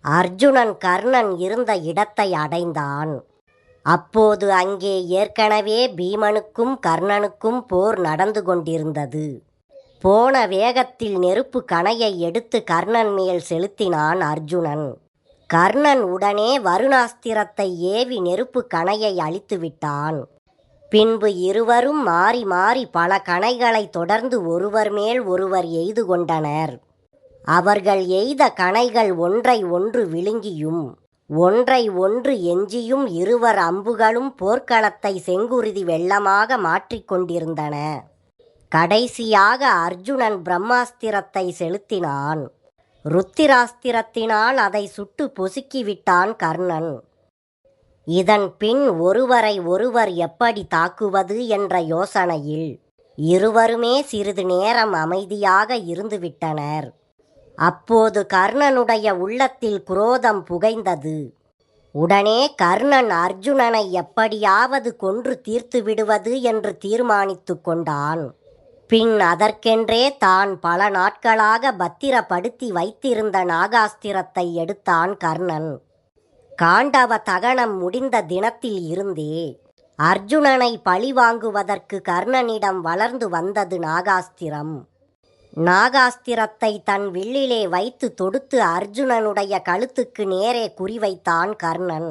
அர்ஜுனன் கர்ணன் இருந்த இடத்தை அடைந்தான். அப்போது அங்கே ஏற்கனவே பீமனுக்கும் கர்ணனுக்கும் போர் நடந்து கொண்டிருந்தது. போன வேகத்தில் நெருப்பு கணையை எடுத்து கர்ணன் மேல் செலுத்தினான் அர்ஜுனன். கர்ணன் உடனே வருணாஸ்திரத்தை ஏவி நெருப்பு கணையை அழித்துவிட்டான். பின்பு இருவரும் மாறி மாறி பல கணைகளை தொடர்ந்து ஒருவர் மேல் ஒருவர் எய்து கொண்டனர். அவர்கள் எய்த கணைகள் ஒன்றை ஒன்று விழுங்கியும் ஒன்றை ஒன்று எஞ்சியும் இருவர் அம்புகளும் போர்க்களத்தை செங்குருதி வெள்ளமாக மாற்றிக்கொண்டிருந்தன. கடைசியாக அர்ஜுனன் பிரம்மாஸ்திரத்தை செலுத்தினான். ருத்திராஸ்திரத்தினால் அதை சுட்டு பொசுக்கிவிட்டான் கர்ணன். இதன் பின் ஒருவரை ஒருவர் எப்படி தாக்குவது என்ற யோசனையில் இருவருமே சிறிது நேரம் அமைதியாக இருந்துவிட்டனர். அப்போது கர்ணனுடைய உள்ளத்தில் குரோதம் புகைந்தது. உடனே கர்ணன் அர்ஜுனனை எப்படியாவது கொன்று தீர்த்து விடுவது என்று தீர்மானித்து கொண்டான். பின் அதற்கென்றே தான் பல நாட்களாக பத்திரப்படுத்தி வைத்திருந்த நாகாஸ்திரத்தை எடுத்தான் கர்ணன். காண்டவ தகனம் முடிந்த தினத்தில் இருந்தே அர்ஜுனனை பழிவாங்குவதற்கு கர்ணனிடம் வளர்ந்து வந்தது நாகாஸ்திரம். நாகாஸ்திரத்தை தன் வில்லிலே வைத்து தொடுத்து அர்ஜுனனுடைய கழுத்துக்கு நேரே குறிவைத்தான் கர்ணன்.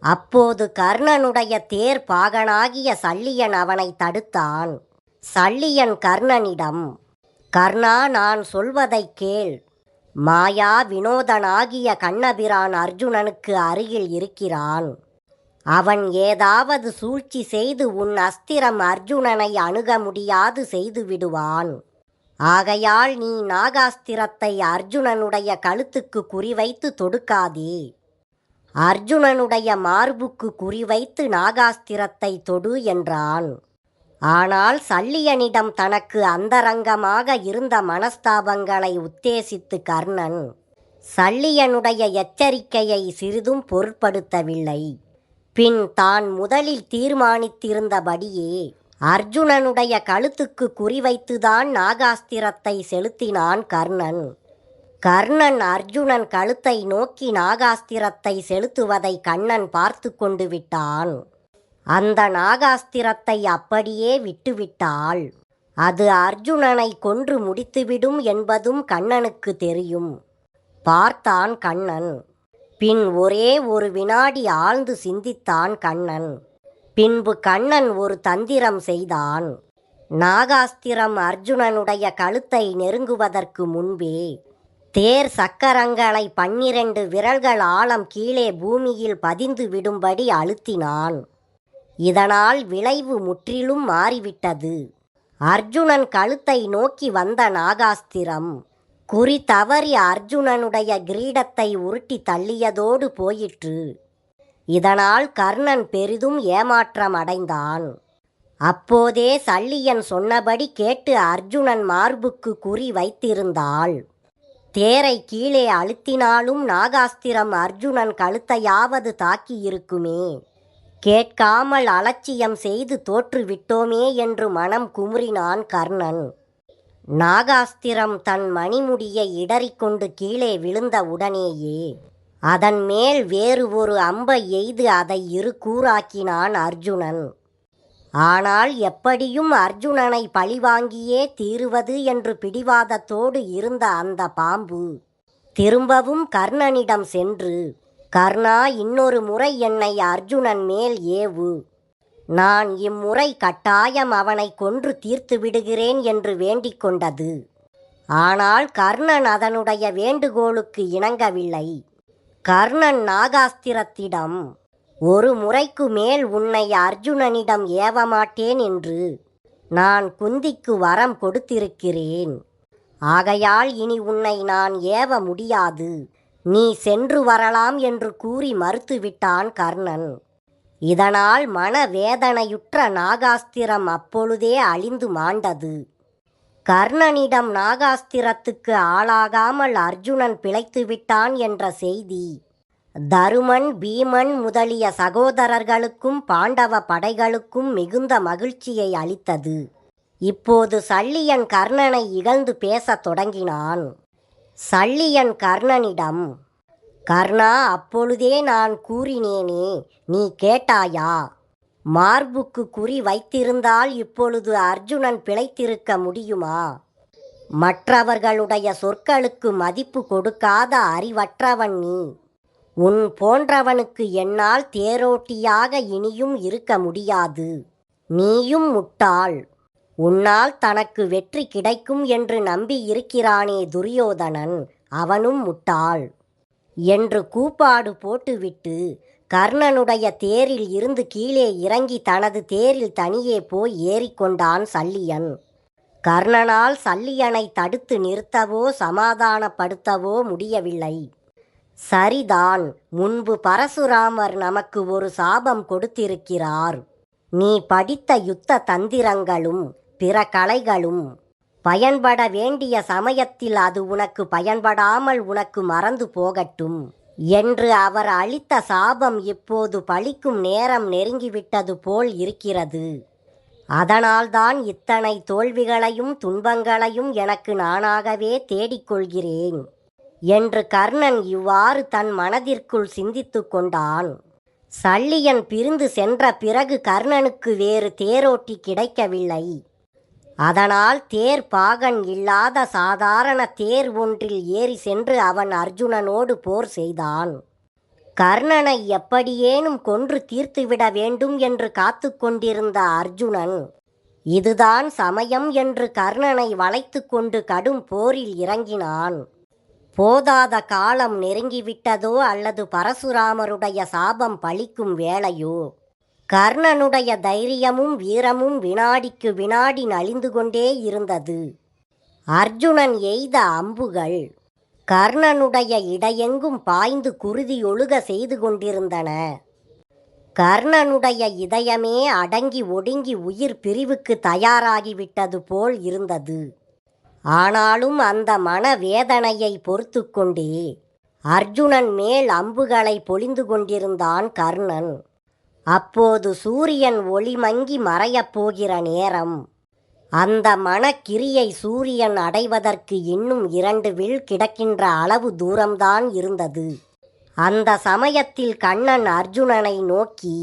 அப்போது கர்ணனுடைய தேர் பாகனாகிய சல்லியன் அவனை தடுத்தான். சல்லியன் கர்ணனிடம், கர்ணா, நான் சொல்வதை கேள். மாயா வினோதனாகிய கண்ணபிரான் அர்ஜுனனுக்கு அருகில் இருக்கிறான். அவன் ஏதாவது சூழ்ச்சி செய்து உன் அஸ்திரம் அர்ஜுனனை அணுக முடியாது செய்து விடுவான். ஆகையால் நீ நாகாஸ்திரத்தை அர்ஜுனனுடைய கழுத்துக்கு குறிவைத்து தொடுக்காதே. அர்ஜுனனுடைய மார்புக்கு குறிவைத்து நாகாஸ்திரத்தை தொடு என்றான். ஆனால் சல்லியனிடம் தனக்கு அந்தரங்கமாக இருந்த மனஸ்தாபங்களை உத்தேசித்து கர்ணன் சல்லியனுடைய எச்சரிக்கையை சிறிதும் பொருட்படுத்தவில்லை. பின் தான் முதலில் தீர்மானித்திருந்தபடியே அர்ஜுனனுடைய கழுத்துக்கு குறிவைத்துதான் நாகாஸ்திரத்தை செலுத்தினான் கர்ணன். கர்ணன் அர்ஜுனன் கழுத்தை நோக்கி நாகாஸ்திரத்தை செலுத்துவதை கண்ணன் பார்த்து கொண்டு விட்டான். அந்த நாகாஸ்திரத்தை அப்படியே விட்டுவிட்டால் அது அர்ஜுனனை கொன்று முடித்துவிடும் என்பதும் கண்ணனுக்கு தெரியும். பார்த்தான் கண்ணன். பின் ஒரே ஒரு வினாடி ஆழ்ந்து சிந்தித்தான் கண்ணன். பின்பு கண்ணன் ஒரு தந்திரம் செய்தான். நாகாஸ்திரம் அர்ஜுனனுடைய கழுத்தை நெருங்குவதற்கு முன்பே தேர் சக்கரங்களை 12 விரல்கள் ஆழம் கீழே பூமியில் பதிந்து விடும்படி அழுத்தினான். இதனால் விளைவு முற்றிலும் மாறிவிட்டது. அர்ஜுனன் கழுத்தை நோக்கி வந்த நாகாஸ்திரம் குறி தவறி அர்ஜுனனுடைய கிரீடத்தை உருட்டி தள்ளியதோடு போயிற்று. இதனால் கர்ணன் பெரிதும் ஏமாற்றம் அடைந்தான். அப்போதே சல்லியன் சொன்னபடி கேட்டு அர்ஜுனன் மார்புக்கு குறி வைத்திருந்தாள். தேரை கீழே அழுத்தினாலும் நாகாஸ்திரம் அர்ஜுனன் கழுத்தையாவது தாக்கியிருக்குமே. கேட்காமல் அலட்சியம் செய்து தோற்றுவிட்டோமே என்று மனம் குமுறினான் கர்ணன். நாகாஸ்திரம் தன் மணிமுடியை இடறிக்கொண்டு கீழே விழுந்த உடனேயே அதன் மேல் வேறு ஒரு அம்பை எய்து அதை 2 கூறாக்கினான் அர்ஜுனன். ஆனால் எப்படியும் அர்ஜுனனை பழிவாங்கியே தீருவது என்று பிடிவாதத்தோடு இருந்த அந்த பாம்பு திரும்பவும் கர்ணனிடம் சென்று, கர்ணா, இன்னொரு முறை என்னை அர்ஜுனன் மேல் ஏவு. நான் இம்முறை கட்டாயம் அவனை கொன்று தீர்த்து விடுகிறேன் என்று வேண்டிக் கொண்டது. ஆனால் கர்ணன் அதனுடைய வேண்டுகோளுக்கு இணங்கவில்லை. கர்ணன் நாகாஸ்திரத்திடம், ஒரு முறைக்கு மேல் உன்னை அர்ஜுனனிடம் ஏவமாட்டேன் என்று நான் குந்திக்கு வரம் கொடுத்திருக்கிறேன். ஆகையால் இனி உன்னை நான் ஏவ முடியாது. நீ சென்று வரலாம் என்று கூறி மறுத்துவிட்டான் கர்ணன். இதனால் மனவேதனையுற்ற நாகாஸ்திரம் அப்பொழுதே அழிந்து மாண்டது. கர்ணனிடம் நாகாஸ்திரத்துக்கு ஆளாகாமல் அர்ஜுனன் பிழைத்துவிட்டான் என்ற செய்தி தருமன், பீமன் முதலிய சகோதரர்களுக்கும் பாண்டவ படைகளுக்கும் மிகுந்த மகிழ்ச்சியை அளித்தது. இப்போது சல்லியன் கர்ணனை இகழ்ந்து பேசத் தொடங்கினான். சல்லியன் கர்ணனிடம், கர்ணா, அப்பொழுதே நான் கூறினேனே, நீ கேட்டாயா? மார்புக்கு குறி வைத்திருந்தால் இப்பொழுது அர்ஜுனன் பிழைத்திருக்க முடியுமா? மற்றவர்களுடைய சொற்களுக்கு மதிப்பு கொடுக்காத அறிவற்றவன் நீ. உன் போன்றவனுக்கு என்னால் தேரோட்டியாக இனியும் இருக்க முடியாது. நீயும் முட்டாள். உன்னால் தனக்கு வெற்றி கிடைக்கும் என்று நம்பி இருக்கிறானே துரியோதனன், அவனும் முட்டாள் என்று கூப்பாடு போட்டுவிட்டு கர்ணனுடைய தேரில் இருந்து கீழே இறங்கி தனது தேரில் தனியே போய் ஏறிக்கொண்டான் சல்லியன். கர்ணனால் சல்லியனை தடுத்து நிறுத்தவோ சமாதானப்படுத்தவோ முடியவில்லை. சரிதான், முன்பு பரசுராமர் நமக்கு ஒரு சாபம் கொடுத்திருக்கிறார். நீ படித்த யுத்த தந்திரங்களும் பிற கலைகளும் பயன்பட வேண்டிய சமயத்தில் அது உனக்கு பயன்படாமல் உனக்கு மறந்து போகட்டும் என்று அவர் அளித்த சாபம் இப்போது பலிக்கும் நேரம் நெருங்கிவிட்டது போல் இருக்கிறது. அதனால்தான் இத்தனை தோல்விகளையும் துன்பங்களையும் எனக்கு நானாகவே தேடிக்கொள்கிறேன் என்று கர்ணன் இவ்வாறு தன் மனதிற்குள் சிந்தித்து கொண்டான். சல்லியன் பிரிந்து சென்ற பிறகு கர்ணனுக்கு வேறு தேரோட்டி கிடைக்கவில்லை. அதனால் தேர் பாகன் இல்லாத சாதாரண தேர் ஒன்றில் ஏறி சென்று அவன் அர்ஜுனனோடு போர் செய்தான். கர்ணனை எப்படியேனும் கொன்று தீர்த்துவிட வேண்டும் என்று காத்து கொண்டிருந்த அர்ஜுனன் இதுதான் சமயம் என்று கர்ணனை வளைத்து கொண்டு கடும் போரில் இறங்கினான். போதாத காலம் நெருங்கிவிட்டதோ அல்லது பரசுராமருடைய சாபம் பலிக்கும் வேளையோ, கர்ணனுடைய தைரியமும் வீரமும் வினாடிக்கு வினாடி நலிந்து கொண்டே இருந்தது. அர்ஜுனன் எய்த அம்புகள் கர்ணனுடைய இடையெங்கும் பாய்ந்து குருதி ஒழுக செய்து கொண்டிருந்தன. கர்ணனுடைய இதயமே அடங்கி ஒடுங்கி உயிர் பிரிவுக்கு தயாராகிவிட்டது போல் இருந்தது. ஆனாலும் அந்த மனவேதனையை பொறுத்து கொண்டே அர்ஜுனன் மேல் அம்புகளை பொழிந்து கொண்டிருந்தான் கர்ணன். அப்போது சூரியன் ஒளிமங்கி மறையப் போகிற நேரம். அந்த மனக்கிரியை சூரியன் அடைவதற்கு இன்னும் 2 வில் கிடக்கின்ற அளவு தூரம்தான் இருந்தது. அந்த சமயத்தில் கண்ணன் அர்ஜுனனை நோக்கி,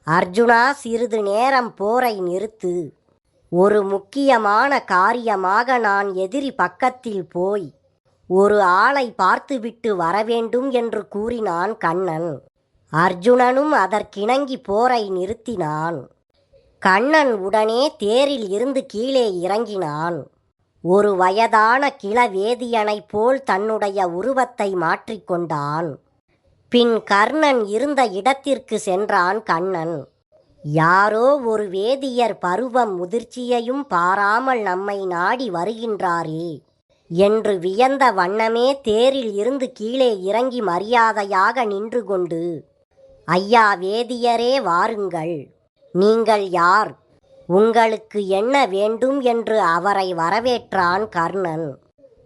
அர்ஜுனா, சிறிது நேரம் போரை நிறுத்து. ஒரு முக்கியமான காரியமாக நான் எதிரி பக்கத்தில் போய் ஒரு ஆளை பார்த்துவிட்டு வரவேண்டும் என்று கூறினான் கண்ணன். அர்ஜுனனும் அதற்கிணங்கி போரை நிறுத்தினான். கண்ணன் உடனே தேரில் இருந்து கீழே இறங்கினான். ஒரு வயதான கிழவேதியனைப் போல் தன்னுடைய உருவத்தை மாற்றிக்கொண்டான். பின் கர்ணன் இருந்த இடத்திற்கு சென்றான் கண்ணன். யாரோ ஒரு வேதியர் பருவம் முதிர்ச்சியையும் பாராமல் நம்மை நாடி வருகின்றாரே என்று வியந்த வண்ணமே தேரில் இருந்து கீழே இறங்கி மரியாதையாக நின்று கொண்டு, ஐயா வேதியரே, வாருங்கள். நீங்கள் யார்? உங்களுக்கு என்ன வேண்டும் என்று அவரை வரவேற்றான் கர்ணன்.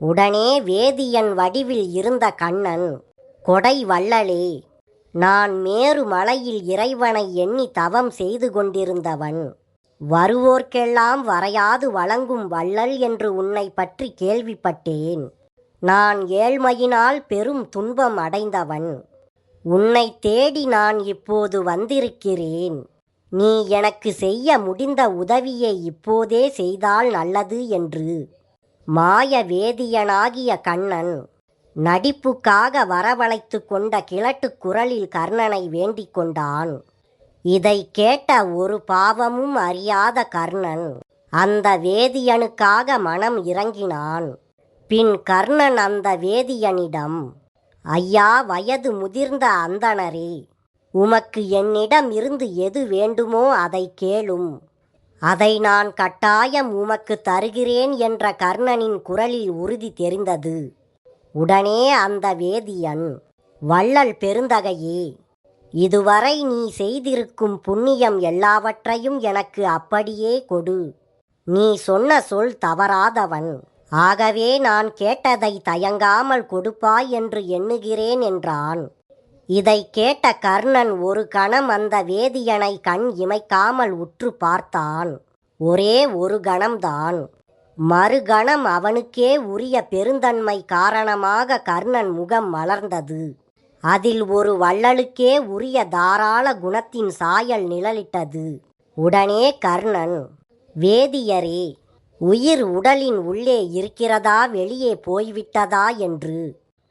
உடனே வேதியன் வடிவில் இருந்த கண்ணன், கொடை வள்ளலே, நான் மேரு மலையில் இறைவனை எண்ணி தவம் செய்து கொண்டிருந்தவன். வருவோர்க்கெல்லாம் வரையாது வழங்கும் வள்ளல் என்று உன்னை பற்றி கேள்விப்பட்டேன். நான் ஏழ்மையினால் பெரும் துன்பம் அடைந்தவன். உன்னை தேடி நான் இப்போது வந்திருக்கிறேன். நீ எனக்கு செய்ய முடிந்த உதவியை இப்போதே செய்தால் நல்லது என்று மாய வேதியனாகிய கண்ணன் நடிப்புக்காக வரவழைத்து கொண்ட கிழட்டு குரலில் கர்ணனை வேண்டிக் கொண்டான். இதை கேட்ட ஒரு பாவமும் அறியாத கர்ணன் அந்த வேதியனுக்காக மனம் இறங்கினான். பின் கர்ணன் அந்த வேதியனிடம், ஐயா, வயது முதிர்ந்த அந்தணரே, உமக்கு என்னிடம் இருந்து எது வேண்டுமோ அதை கேளும். அதை நான் கட்டாயம் உமக்கு தருகிறேன் என்ற கர்ணனின் குரலில் உறுதி தெரிந்தது. உடனே அந்த வேதியன், வள்ளல் பெருந்தகையே, இதுவரை நீ செய்திருக்கும் புண்ணியம் எல்லாவற்றையும் எனக்கு அப்படியே கொடு. நீ சொன்ன சொல் தவறாதவன். ஆகவே நான் கேட்டதை தயங்காமல் கொடுப்பாய் என்று எண்ணுகிறேன் என்றான். இதை கேட்ட கர்ணன் ஒரு கணம் அந்த வேதியனை கண் இமைக்காமல் உற்று பார்த்தான். ஒரே ஒரு கணம்தான். மறுகணம் அவனுக்கே உரிய பெருந்தன்மை காரணமாக கர்ணன் முகம் மலர்ந்தது. அதில் ஒரு வள்ளலுக்கே உரிய தாராள குணத்தின் சாயல் நிழலிட்டது. உடனே கர்ணன், வேதியரே, உயிர் உடலின் உள்ளே இருக்கிறதா வெளியே போய்விட்டதா என்று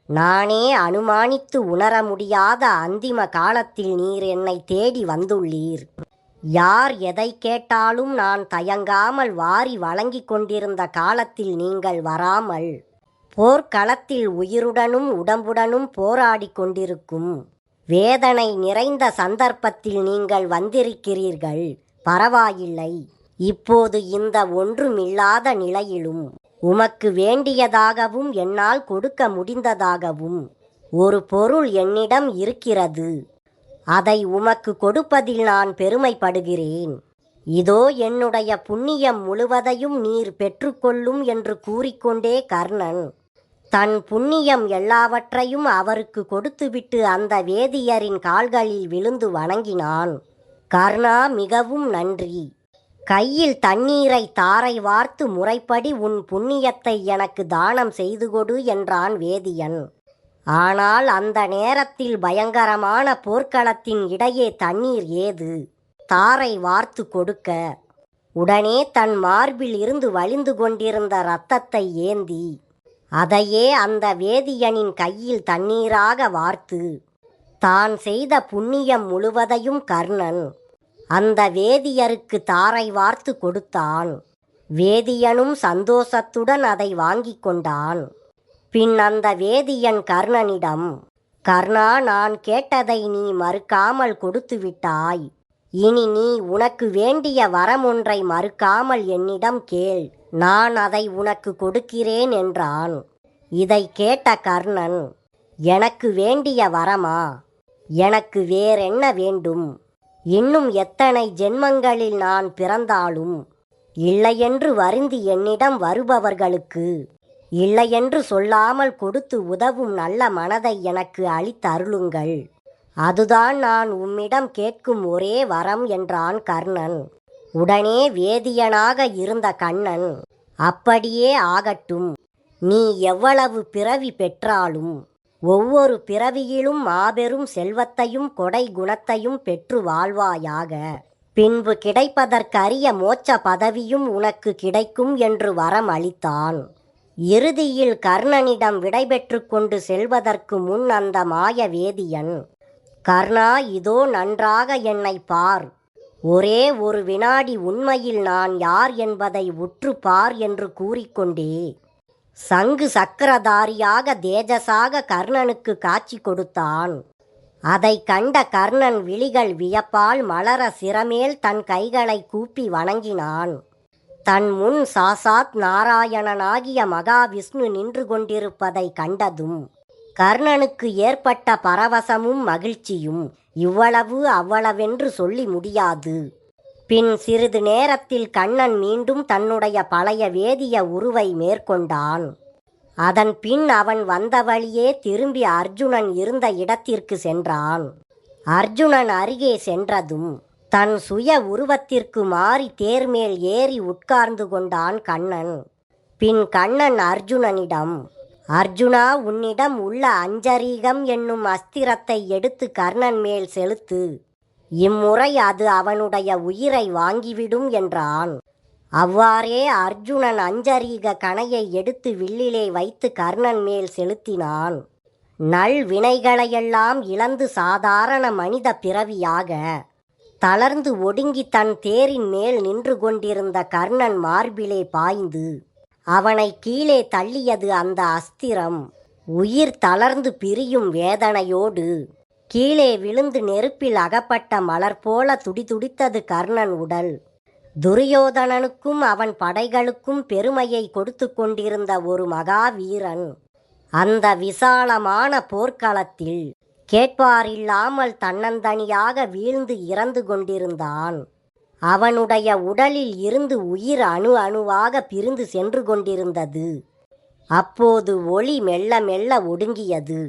நானே அனுமானித்து உணர முடியாத அந்திம காலத்தில் நீர் என்னை தேடி வந்துள்ளீர். யார் எதை கேட்டாலும் நான் தயங்காமல் வாரி வழங்கிக் கொண்டிருந்த காலத்தில் நீங்கள் வராமல் போர்க்களத்தில் உயிருடனும் உடம்புடனும் போராடி கொண்டிருக்கும் வேதனை நிறைந்த சந்தர்ப்பத்தில் நீங்கள் வந்திருக்கிறீர்கள். பரவாயில்லை. இப்போது இந்த ஒன்றுமில்லாத நிலையிலும் உமக்கு வேண்டியதாகவும் என்னால் கொடுக்க முடிந்ததாகவும் ஒரு பொருள் என்னிடம் இருக்கிறது. அதை உமக்கு கொடுப்பதில் நான் பெருமைப்படுகிறேன். இதோ என்னுடைய புண்ணியம் முழுவதையும் நீர் பெற்றுக்கொள்ளும் என்று கூறிக்கொண்டே கர்ணன் தன் புண்ணியம் எல்லாவற்றையும் அவருக்கு கொடுத்துவிட்டு அந்த வேதியரின் கால்களில் விழுந்து வணங்கினான். கர்ணா, மிகவும் நன்றி. கையில் தண்ணீரை தாரை வார்த்து முறைப்படி உன் புண்ணியத்தை எனக்கு தானம் செய்து கொடு என்றான் வேதியன். ஆனால் அந்த நேரத்தில் பயங்கரமான போர்க்களத்தின் இடையே தண்ணீர் ஏது தாரை வார்த்து கொடுக்க? உடனே தன் மார்பில் இருந்து வழிந்து கொண்டிருந்த இரத்தத்தை ஏந்தி அதையே அந்த வேதியனின் கையில் தண்ணீராக வார்த்து தான் செய்த புண்ணியம் முழுவதையும் கர்ணன் அந்த வேதியருக்கு தாரை வார்த்து கொடுத்தான். வேதியனும் சந்தோஷத்துடன் அதை வாங்கி கொண்டான். பின் அந்த வேதியன் கர்ணனிடம், கர்ணா, நான் கேட்டதை நீ மறுக்காமல் கொடுத்து விட்டாய். இனி நீ உனக்கு வேண்டிய வரம் ஒன்றை மறுக்காமல் என்னிடம் கேள், நான் அதை உனக்கு கொடுக்கிறேன் என்றான். இதை கேட்ட கர்ணன், எனக்கு வேண்டிய வரமா? எனக்கு வேறென்ன வேண்டும்? இன்னும் எத்தனை ஜென்மங்களில் நான் பிறந்தாலும் இல்லையென்று வருந்தி என்னிடம் வருபவர்களுக்கு இல்லையென்று சொல்லாமல் கொடுத்து உதவும் நல்ல மனதை எனக்கு அளித்தருளுங்கள். அதுதான் நான் உம்மிடம் கேட்கும் ஒரே வரம் என்றான் கர்ணன். உடனே வேதியனாக இருந்த கண்ணன், அப்படியே ஆகட்டும். நீ எவ்வளவு பிறவி பெற்றாலும் ஒவ்வொரு பிறவியிலும் மாபெரும் செல்வத்தையும் கொடை குணத்தையும் பெற்று வாழ்வாயாக. பின்பு கிடைப்பதற்கரிய மோட்ச பதவியும் உனக்கு கிடைக்கும் என்று வரம் அளித்தான். இறுதியில் கர்ணனிடம் விடைபெற்று கொண்டு செல்வதற்கு முன் அந்த மாய வேதியன், கர்ணா, இதோ நன்றாக என்னை பார். ஒரே ஒரு வினாடி உண்மையில் நான் யார் என்பதை உற்று பார் என்று கூறிக்கொண்டே சங்கு சக்கரதாரியாக தேஜஸாக கர்ணனுக்கு காட்சி கொடுத்தான். அதை கண்ட கர்ணன் விழிகள் வியப்பால் மலர சிரமேல் தன் கைகளை கூப்பி வணங்கினான். தன் முன் சாசாத் நாராயணனாகிய மகாவிஷ்ணு நின்று கொண்டிருப்பதை கண்டதும் கர்ணனுக்கு ஏற்பட்ட பரவசமும் மகிழ்ச்சியும் இவ்வளவு அவ்வளவென்று சொல்லி முடியாது. பின் சிறிது நேரத்தில் கண்ணன் மீண்டும் தன்னுடைய பழைய வேதிய உருவை மேற்கொண்டான். அதன் பின் அவன் வந்த வழியே திரும்பி அர்ஜுனன் இருந்த இடத்திற்கு சென்றான். அர்ஜுனன் அருகே சென்றதும் தன் சுய உருவத்திற்கு மாறி தேர்மேல் ஏறி உட்கார்ந்து கொண்டான் கண்ணன். பின் கண்ணன் அர்ஜுனனிடம், அர்ஜுனா, உன்னிடம் உள்ள அஞ்சரீகம் என்னும் அஸ்திரத்தை எடுத்து கர்ணன் மேல் செலுத்து. இம்முறை அது அவனுடைய உயிரை வாங்கிவிடும் என்றான். அவ்வாறே அர்ஜுனன் அஞ்சரீக கணையை எடுத்து வில்லிலே வைத்து கர்ணன் மேல் செலுத்தினான். நல் வினைகளையெல்லாம் இழந்து சாதாரண மனித பிறவியாக தளர்ந்து ஒடுங்கி தன் தேரின் மேல் நின்று கொண்டிருந்த கர்ணன் மார்பிலே பாய்ந்து அவனை கீழே தள்ளியது அந்த அஸ்திரம். உயிர் தளர்ந்து பிரியும் வேதனையோடு கீழே விழுந்து நெருப்பில் அகப்பட்ட மலர் போல துடிதுடித்தது கர்ணன் உடல். துரியோதனனுக்கும் அவன் படைகளுக்கும் பெருமையை கொடுத்து கொண்டிருந்த ஒரு மகாவீரன் அந்த விசாலமான போர்க்களத்தில் கேட்பாரில்லாமல் தன்னந்தனியாக வீழ்ந்து இறந்து கொண்டிருந்தான். அவனுடைய உடலில் இருந்து உயிர் அணு அணுவாக பிரிந்து சென்று கொண்டிருந்தது. அப்போது ஒளி மெல்ல மெல்ல ஒடுங்கியது.